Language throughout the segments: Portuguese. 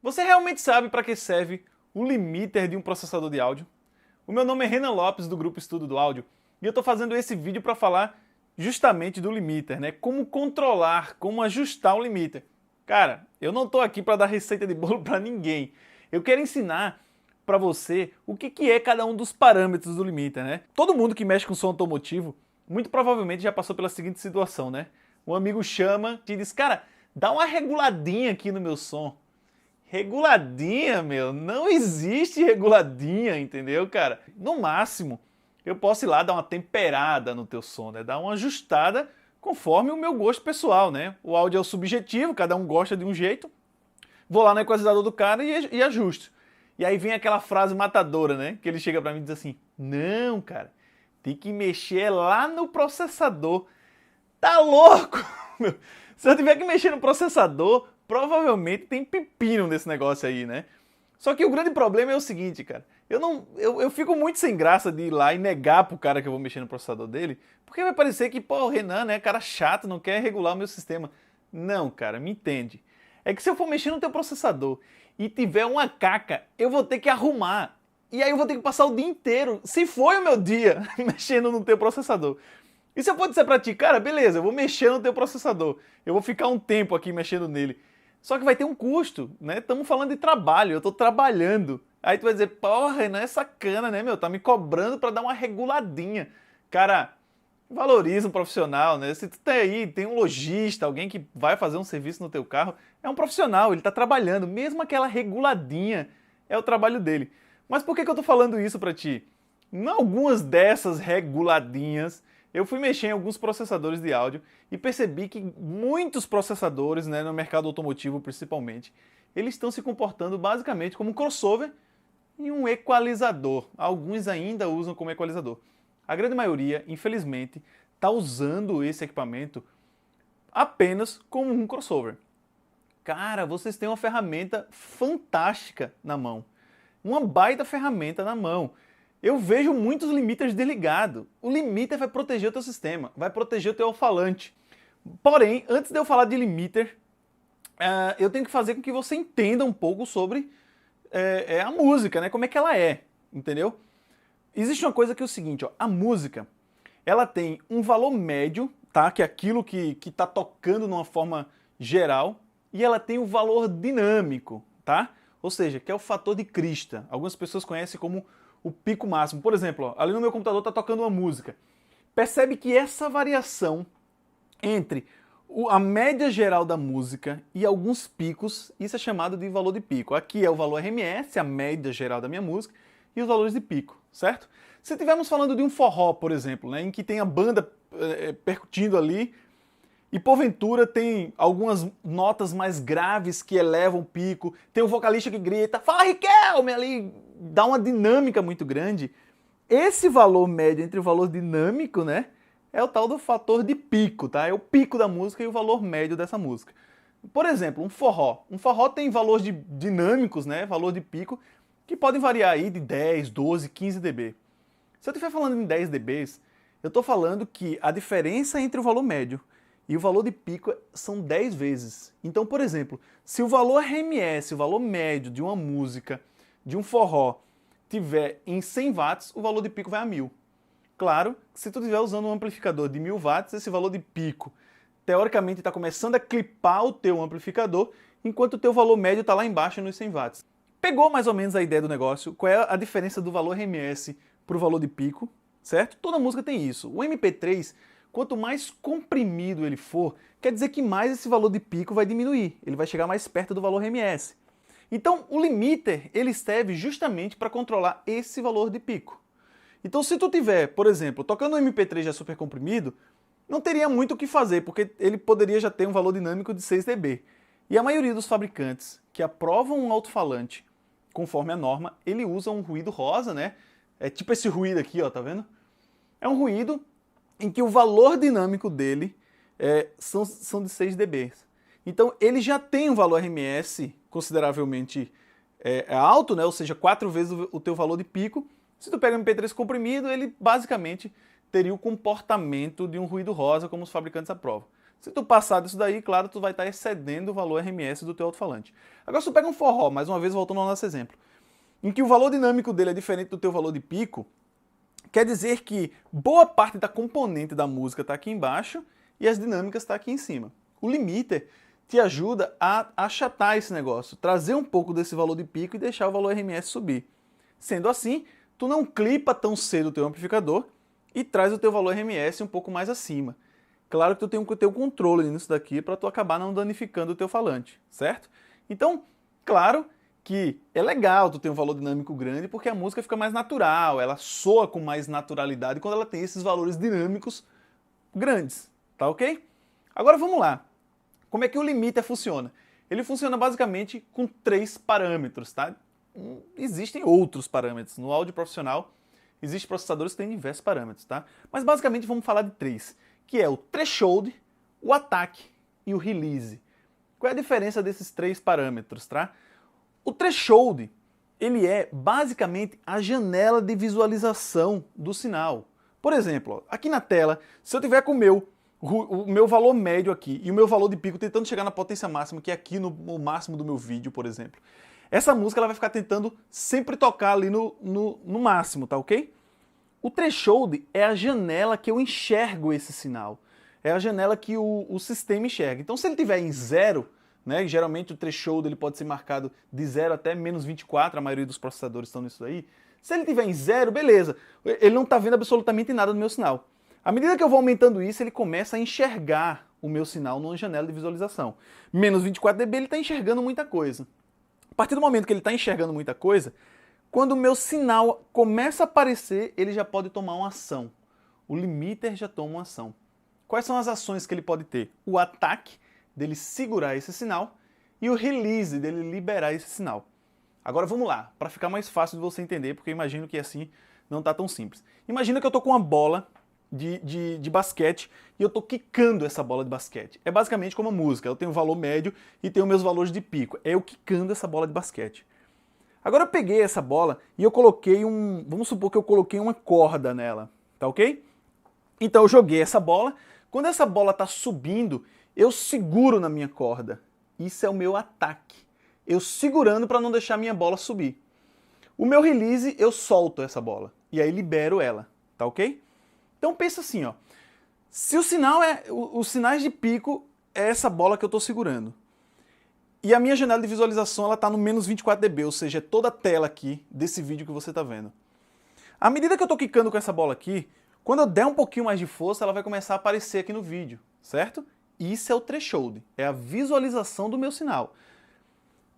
Você realmente sabe para que serve o limiter de um processador de áudio? O meu nome é Renan Lopes, do Grupo Estudo do Áudio, e eu estou fazendo esse vídeo para falar justamente do limiter, né? Como controlar, como ajustar o limiter. Cara, eu não estou aqui para dar receita de bolo para ninguém. Eu quero ensinar para você o que é cada um dos parâmetros do limiter, né? Todo mundo que mexe com som automotivo, muito provavelmente já passou pela seguinte situação, né? Um amigo chama e diz, cara, dá uma reguladinha aqui no meu som. Reguladinha, meu, não existe reguladinha, entendeu, cara? No máximo, eu posso ir lá dar uma temperada no teu som, né? Dar uma ajustada conforme o meu gosto pessoal, né? O áudio é o subjetivo, cada um gosta de um jeito. Vou lá no equalizador do cara e ajusto. E aí vem aquela frase matadora, né? Que ele chega pra mim e diz assim, não, cara, tem que mexer lá no processador. Tá louco? Se eu tiver que mexer no processador, provavelmente tem pepino nesse negócio aí, né? Só que o grande problema é o seguinte, cara. Eu fico muito sem graça de ir lá e negar pro cara que eu vou mexer no processador dele, porque vai parecer que, pô, o Renan, né, cara chato, não quer regular o meu sistema. Não, cara, me entende. É que se eu for mexer no teu processador e tiver uma caca, eu vou ter que arrumar. E aí eu vou ter que passar o dia inteiro, se foi o meu dia, mexendo no teu processador. E se eu for dizer pra ti, cara, beleza, eu vou mexer no teu processador, eu vou ficar um tempo aqui mexendo nele, só que vai ter um custo, né? Estamos falando de trabalho, eu tô trabalhando. Aí tu vai dizer, porra, não é sacana, né, meu? Tá me cobrando pra dar uma reguladinha. Cara, valoriza um profissional, né? Se tu tem aí, tem um lojista, alguém que vai fazer um serviço no teu carro, é um profissional, ele tá trabalhando, mesmo aquela reguladinha é o trabalho dele. Mas por que eu tô falando isso pra ti? Em algumas dessas reguladinhas, eu fui mexer em alguns processadores de áudio e percebi que muitos processadores, né, no mercado automotivo principalmente, eles estão se comportando basicamente como um crossover e um equalizador. Alguns ainda usam como equalizador. A grande maioria, infelizmente, está usando esse equipamento apenas como um crossover. Cara, vocês têm uma ferramenta fantástica na mão. Uma baita ferramenta na mão. Eu vejo muitos limiters desligados. O limiter vai proteger o teu sistema, vai proteger o teu alto-falante. Porém, antes de eu falar de limiter, eu tenho que fazer com que você entenda um pouco sobre a música, né? Como é que ela é, entendeu? Existe uma coisa que é o seguinte, ó, a música, ela tem um valor médio, tá? Que é aquilo que está tocando numa forma geral, e ela tem o valor dinâmico, tá? Ou seja, que é o fator de crista. Algumas pessoas conhecem como o pico máximo. Por exemplo, ó, ali no meu computador está tocando uma música. Percebe que essa variação entre a média geral da música e alguns picos, isso é chamado de valor de pico. Aqui é o valor RMS, a média geral da minha música, e os valores de pico, certo? Se estivermos falando de um forró, por exemplo, né, em que tem a banda percutindo ali, e porventura tem algumas notas mais graves que elevam o pico, tem um vocalista que grita, fala Riquelme, ali, dá uma dinâmica muito grande. Esse valor médio entre o valor dinâmico, né, é o tal do fator de pico, tá? É o pico da música e o valor médio dessa música. Por exemplo, um forró. Um forró tem valores dinâmicos, né, valor de pico, que podem variar aí de 10, 12, 15 dB. Se eu estiver falando em 10 dBs, eu estou falando que a diferença entre o valor médio e o valor de pico são 10 vezes. Então, por exemplo, se o valor RMS, o valor médio de uma música, de um forró, tiver em 100 watts, o valor de pico vai a 1000. Claro, se tu estiver usando um amplificador de 1000 watts, esse valor de pico, teoricamente, está começando a clipar o teu amplificador, enquanto o teu valor médio está lá embaixo nos 100 watts. Pegou mais ou menos a ideia do negócio? Qual é a diferença do valor RMS para o valor de pico, certo? Toda música tem isso. O MP3, quanto mais comprimido ele for, quer dizer que mais esse valor de pico vai diminuir, ele vai chegar mais perto do valor RMS. Então, o limiter, ele serve justamente para controlar esse valor de pico. Então, se tu tiver, por exemplo, tocando um MP3 já super comprimido, não teria muito o que fazer, porque ele poderia já ter um valor dinâmico de 6 dB. E a maioria dos fabricantes que aprovam um alto-falante conforme a norma, ele usa um ruído rosa, né? É tipo esse ruído aqui, ó, tá vendo? É um ruído em que o valor dinâmico dele são de 6 dB. Então ele já tem um valor RMS consideravelmente alto, né? Ou seja, 4 vezes o teu valor de pico. Se tu pega um MP3 comprimido, ele basicamente teria o comportamento de um ruído rosa, como os fabricantes aprovam. Se tu passar disso daí, claro, tu vai estar excedendo o valor RMS do teu alto-falante. Agora se tu pega um forró, mais uma vez voltando ao nosso exemplo, em que o valor dinâmico dele é diferente do teu valor de pico, quer dizer que boa parte da componente da música está aqui embaixo e as dinâmicas estão aqui em cima. O limiter te ajuda a achatar esse negócio, trazer um pouco desse valor de pico e deixar o valor RMS subir. Sendo assim, tu não clipa tão cedo o teu amplificador e traz o teu valor RMS um pouco mais acima. Claro que tu tem que ter o controle nisso daqui para tu acabar não danificando o teu falante, certo? Então, claro que é legal tu ter um valor dinâmico grande porque a música fica mais natural, ela soa com mais naturalidade quando ela tem esses valores dinâmicos grandes, tá ok? Agora vamos lá. Como é que o limiter funciona? Ele funciona basicamente com 3 parâmetros, tá? Existem outros parâmetros. No áudio profissional, existem processadores que têm diversos parâmetros, tá? Mas basicamente vamos falar de 3, que é o threshold, o ataque e o release. Qual é a diferença desses 3 parâmetros, tá? O threshold, ele é basicamente a janela de visualização do sinal. Por exemplo, ó, aqui na tela, se eu tiver com o meu valor médio aqui e o meu valor de pico tentando chegar na potência máxima, que é aqui no máximo do meu vídeo, por exemplo, essa música ela vai ficar tentando sempre tocar ali no máximo, tá ok? O threshold é a janela que eu enxergo esse sinal. É a janela que o sistema enxerga. Então, se ele estiver em 0, né, geralmente o threshold ele pode ser marcado de 0 até menos 24, a maioria dos processadores estão nisso aí. Se ele estiver em 0, beleza, ele não está vendo absolutamente nada do meu sinal. À medida que eu vou aumentando isso, ele começa a enxergar o meu sinal numa janela de visualização. Menos 24 dB ele está enxergando muita coisa. A partir do momento que ele está enxergando muita coisa, quando o meu sinal começa a aparecer, ele já pode tomar uma ação. O limiter já toma uma ação. Quais são as ações que ele pode ter? O ataque, dele segurar esse sinal, e o release, dele liberar esse sinal. Agora vamos lá, para ficar mais fácil de você entender, porque eu imagino que assim não está tão simples. Imagina que eu estou com uma bola de basquete e eu estou quicando essa bola de basquete. É basicamente como a música, eu tenho um valor médio e tenho meus valores de pico. É eu quicando essa bola de basquete. Agora eu peguei essa bola e eu coloquei vamos supor que eu coloquei uma corda nela, tá ok? Então eu joguei essa bola, quando essa bola está subindo, eu seguro na minha corda. Isso é o meu ataque. Eu segurando para não deixar a minha bola subir. O meu release, eu solto essa bola e aí libero ela, tá ok? Então pensa assim, ó. Se o sinal os sinais de pico é essa bola que eu estou segurando. E a minha janela de visualização ela está no menos 24 dB, ou seja, é toda a tela aqui desse vídeo que você está vendo. À medida que eu estou quicando com essa bola aqui, quando eu der um pouquinho mais de força, ela vai começar a aparecer aqui no vídeo, certo? Isso é o threshold, é a visualização do meu sinal.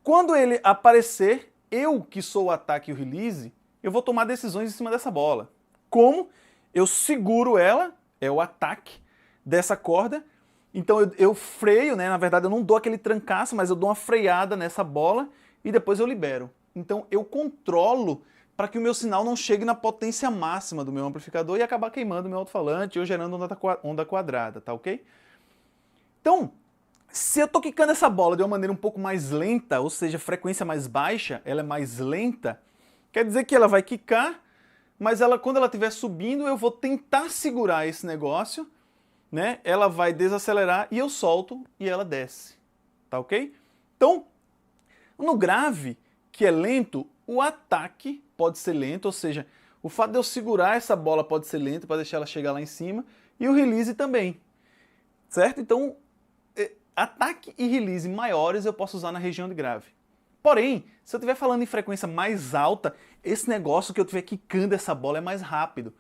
Quando ele aparecer, eu que sou o ataque e o release, eu vou tomar decisões em cima dessa bola. Como? Eu seguro ela, é o ataque dessa corda, então eu freio, né? Na verdade eu não dou aquele trancaço, mas eu dou uma freada nessa bola e depois eu libero. Então eu controlo para que o meu sinal não chegue na potência máxima do meu amplificador e acabar queimando o meu alto-falante ou gerando onda quadrada, tá ok? Então, se eu estou quicando essa bola de uma maneira um pouco mais lenta, ou seja, frequência mais baixa, ela é mais lenta, quer dizer que ela vai quicar, mas quando ela estiver subindo, eu vou tentar segurar esse negócio, né? Ela vai desacelerar e eu solto e ela desce, tá ok? Então, no grave, que é lento, o ataque pode ser lento, ou seja, o fato de eu segurar essa bola pode ser lento para deixar ela chegar lá em cima, e o release também, certo? Então, ataque e release maiores eu posso usar na região de grave. Porém, se eu estiver falando em frequência mais alta, esse negócio que eu estiver quicando essa bola é mais rápido.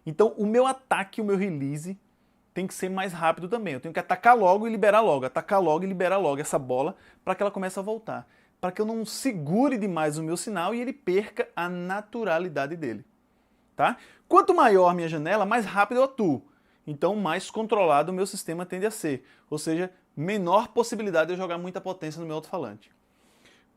Então, o meu ataque e o meu release tem que ser mais rápido também. Eu tenho que atacar logo e liberar logo, atacar logo e liberar logo essa bola para que ela comece a voltar. Para que eu não segure demais o meu sinal e ele perca a naturalidade dele. Tá? Quanto maior a minha janela, mais rápido eu atuo. Então, mais controlado o meu sistema tende a ser. Ou seja, menor possibilidade de eu jogar muita potência no meu alto-falante.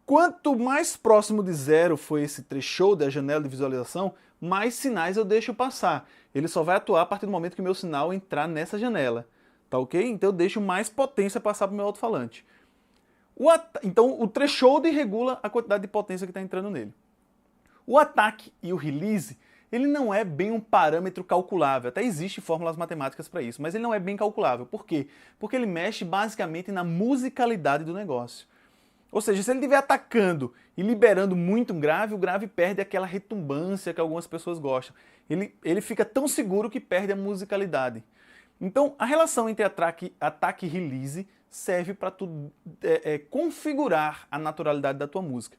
Quanto mais próximo de 0 for esse threshold da janela de visualização, mais sinais eu deixo passar. Ele só vai atuar a partir do momento que o meu sinal entrar nessa janela. Tá ok? Então eu deixo mais potência passar para o meu alto-falante. Então o threshold regula a quantidade de potência que está entrando nele. O ataque e o release ele não é bem um parâmetro calculável. Até existem fórmulas matemáticas para isso, mas ele não é bem calculável. Por quê? Porque ele mexe basicamente na musicalidade do negócio. Ou seja, se ele estiver atacando e liberando muito um grave, o grave perde aquela retumbância que algumas pessoas gostam. Ele fica tão seguro que perde a musicalidade. Então, a relação entre ataque e release serve para tu configurar a naturalidade da tua música.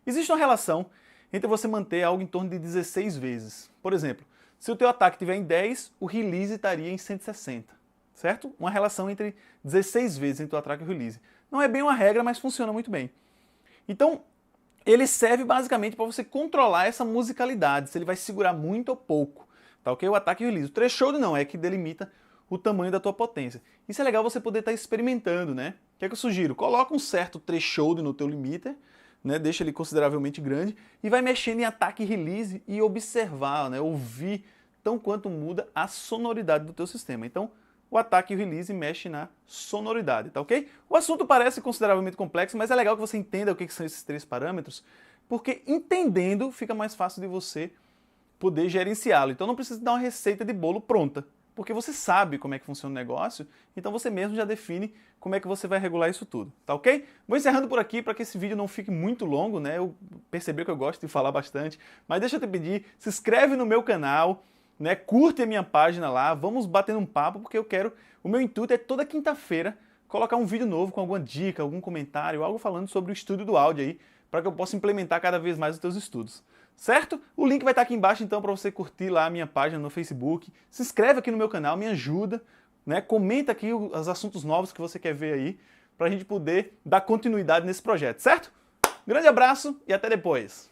Existe uma relação entre você manter algo em torno de 16 vezes. Por exemplo, se o teu ataque estiver em 10, o release estaria em 160, certo? Uma relação entre 16 vezes entre o ataque e o release. Não é bem uma regra, mas funciona muito bem. Então, ele serve basicamente para você controlar essa musicalidade, se ele vai segurar muito ou pouco, tá ok? O ataque e o release. O threshold não, é que delimita o tamanho da tua potência. Isso é legal você poder estar experimentando, né? O que é que eu sugiro? Coloca um certo threshold no teu limiter, né? Deixa ele consideravelmente grande e vai mexendo em ataque e release e observar, né? Ouvir tão quanto muda a sonoridade do teu sistema. Então, o ataque e o release mexe na sonoridade, tá ok? O assunto parece consideravelmente complexo, mas é legal que você entenda o que são esses 3 parâmetros, porque entendendo fica mais fácil de você poder gerenciá-lo. Então não precisa dar uma receita de bolo pronta, porque você sabe como é que funciona o negócio, então você mesmo já define como é que você vai regular isso tudo, tá ok? Vou encerrando por aqui para que esse vídeo não fique muito longo, né? Eu percebi que eu gosto de falar bastante, mas deixa eu te pedir, se inscreve no meu canal, né? Curte a minha página lá, vamos batendo um papo, porque o meu intuito é toda quinta-feira colocar um vídeo novo com alguma dica, algum comentário, algo falando sobre o estudo do áudio aí, para que eu possa implementar cada vez mais os teus estudos. Certo? O link vai estar aqui embaixo então para você curtir lá a minha página no Facebook. Se inscreve aqui no meu canal, me ajuda, né? Comenta aqui os assuntos novos que você quer ver aí, para a gente poder dar continuidade nesse projeto, certo? Grande abraço e até depois!